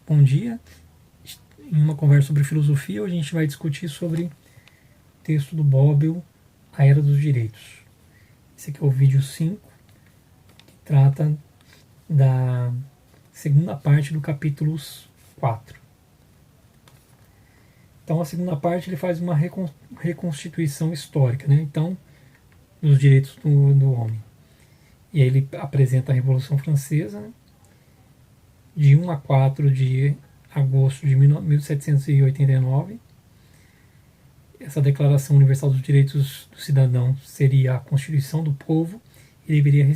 Bom dia. Em uma conversa sobre filosofia, hoje a gente vai discutir sobre o texto do Bobbio, A Era dos Direitos. Esse aqui é o vídeo 5, que trata da segunda parte do capítulo 4. Então, a segunda parte ele faz uma reconstituição histórica, né? Então, dos direitos do homem. E aí ele apresenta a Revolução Francesa, né? De 1 a 4 de agosto de 1789. Essa Declaração Universal dos Direitos do Cidadão seria a Constituição do povo e deveria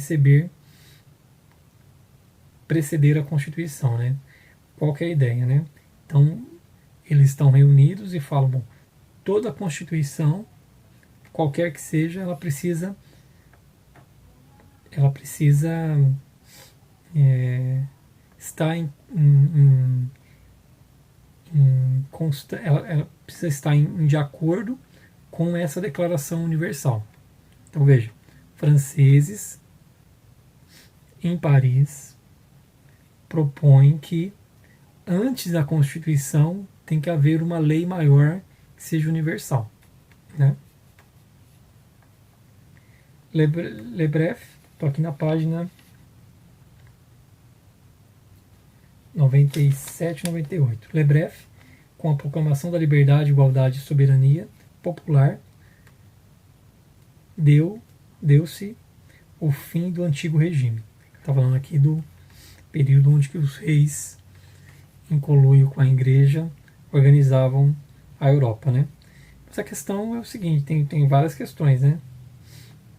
preceder a Constituição, né? Qual que é a ideia, né? Então, eles estão reunidos e falam, bom, toda a Constituição, qualquer que seja, ela precisa estar ela precisa estar de acordo com essa Declaração Universal. Então veja, franceses em Paris propõem que antes da Constituição tem que haver uma lei maior que seja universal, né? Le Bref, estou aqui na página 97 e 98. Le Bref, com a proclamação da liberdade, igualdade e soberania popular, deu-se o fim do antigo regime. Está falando aqui do período onde que os reis, em conluio com a igreja, organizavam a Europa, né? Essa questão é o seguinte, tem várias questões, né?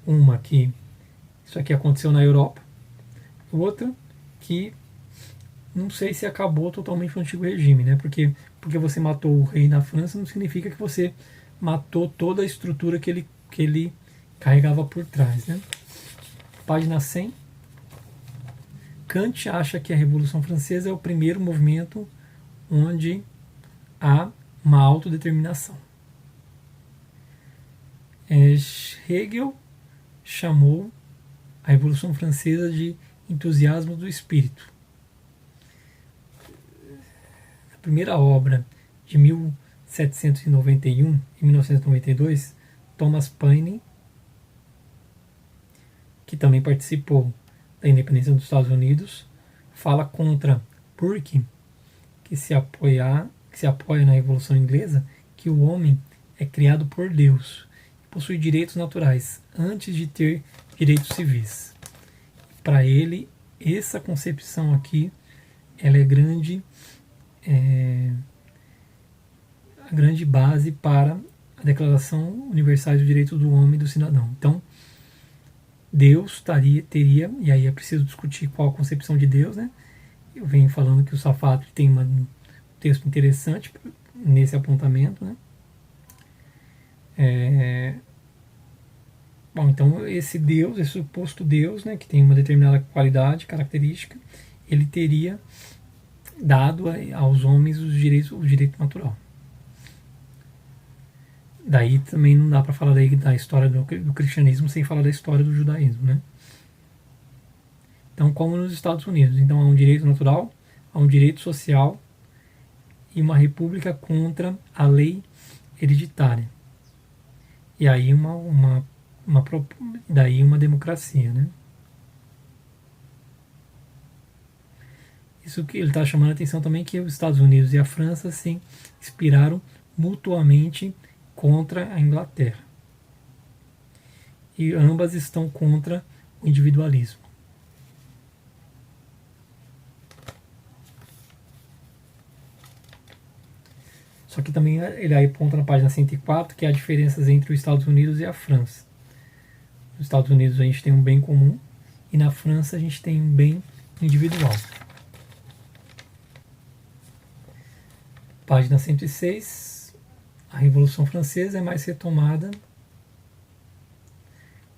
Uma que isso aqui aconteceu na Europa, outra que não sei se acabou totalmente o antigo regime, né? Porque você matou o rei na França não significa que você matou toda a estrutura que ele carregava por trás, né? Página 100. Kant acha que a Revolução Francesa é o primeiro movimento onde há uma autodeterminação. Hegel chamou a Revolução Francesa de entusiasmo do espírito. A primeira obra de 1791 e 1992, Thomas Paine, que também participou da independência dos Estados Unidos, fala contra Burke, que se apoia na Revolução Inglesa, que o homem é criado por Deus, possui direitos naturais antes de ter direitos civis. Para ele, essa concepção aqui, ela é a grande base para a Declaração Universal dos Direitos do Homem e do Cidadão. Então, Deus teria, e aí é preciso discutir qual a concepção de Deus, né? Eu venho falando que o Safatli tem um texto interessante nesse apontamento, né? Bom, então esse Deus, esse suposto Deus, né, que tem uma determinada qualidade, característica, ele teria dado aos homens o direito natural. Daí também não dá para falar da história do cristianismo sem falar da história do judaísmo, né? Então, como nos Estados Unidos, então há um direito natural, há um direito social e uma república contra a lei hereditária. E aí daí uma democracia, né? Isso que ele está chamando a atenção também, que os Estados Unidos e a França se inspiraram mutuamente contra a Inglaterra. E ambas estão contra o individualismo. Só que também ele aí aponta na página 104 que há diferenças entre os Estados Unidos e a França. Nos Estados Unidos a gente tem um bem comum e na França a gente tem um bem individual. Página 106. A Revolução Francesa é mais retomada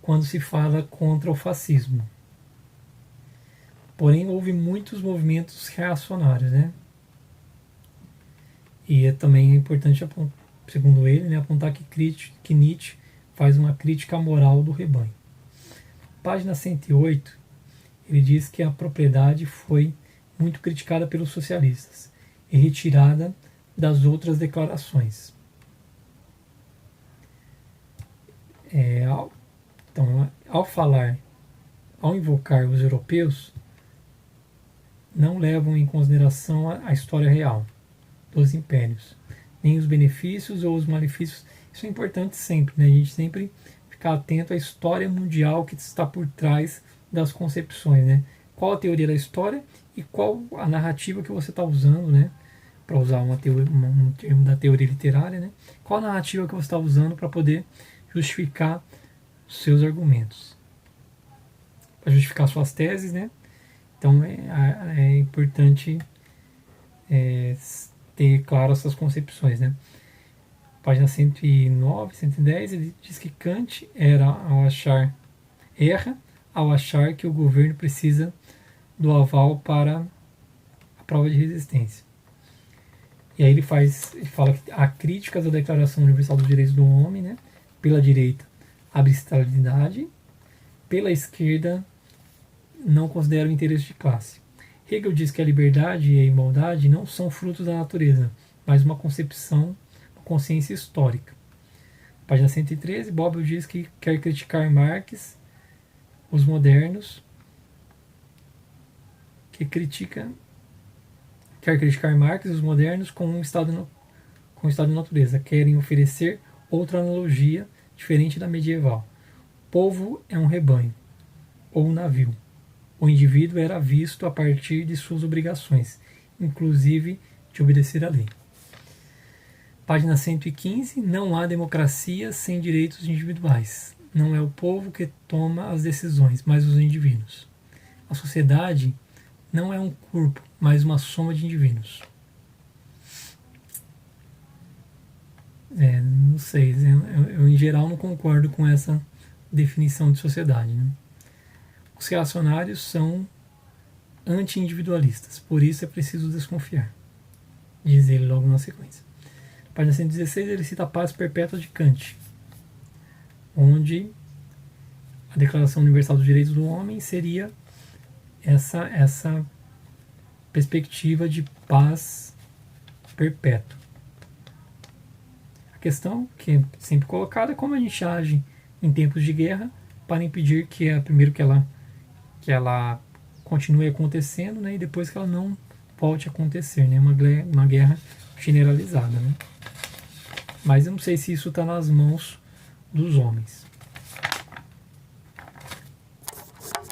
quando se fala contra o fascismo. Porém, houve muitos movimentos reacionários, né? E também é importante, segundo ele, né, apontar que Nietzsche faz uma crítica moral do rebanho. Página 108, ele diz que a propriedade foi muito criticada pelos socialistas e retirada das outras declarações. Então, ao invocar os europeus, não levam em consideração a história real dos impérios, nem os benefícios ou os malefícios. Isso é importante sempre, né? A gente sempre ficar atento à história mundial que está por trás das concepções, né? Qual a teoria da história e qual a narrativa que você está usando, né? Para usar um termo da teoria literária, né? Qual a narrativa que você está usando para poder justificar os seus argumentos, para justificar suas teses, né? Então é importante ter claro essas concepções, né? Página 109, 110, ele diz que Kant erra ao achar que o governo precisa do aval para a prova de resistência. E aí ele fala que há críticas à Declaração Universal dos Direitos do Homem, né? Pela direita, a arbitrariedade, pela esquerda, não considera o interesse de classe. Hegel diz que a liberdade e a igualdade não são frutos da natureza, mas uma concepção, uma consciência histórica. Página 113, Bobbio diz que quer criticar Marx, os modernos, quer criticar Marx e os modernos com um estado de natureza. Querem oferecer outra analogia diferente da medieval. O povo é um rebanho, ou um navio. O indivíduo era visto a partir de suas obrigações, inclusive de obedecer à lei. Página 115. Não há democracia sem direitos individuais. Não é o povo que toma as decisões, mas os indivíduos. A sociedade não é um corpo, mas uma soma de indivíduos. Não sei, eu em geral não concordo com essa definição de sociedade, né? Os reacionários são anti-individualistas, por isso é preciso desconfiar, diz ele logo na sequência. Página 116, ele cita a paz perpétua de Kant, onde a Declaração Universal dos Direitos do Homem seria essa perspectiva de paz perpétua. A questão que é sempre colocada é como a gente age em tempos de guerra para impedir primeiro que ela continue acontecendo, né, e depois que ela não volte a acontecer, né, uma guerra generalizada, né. Mas eu não sei se isso está nas mãos dos homens.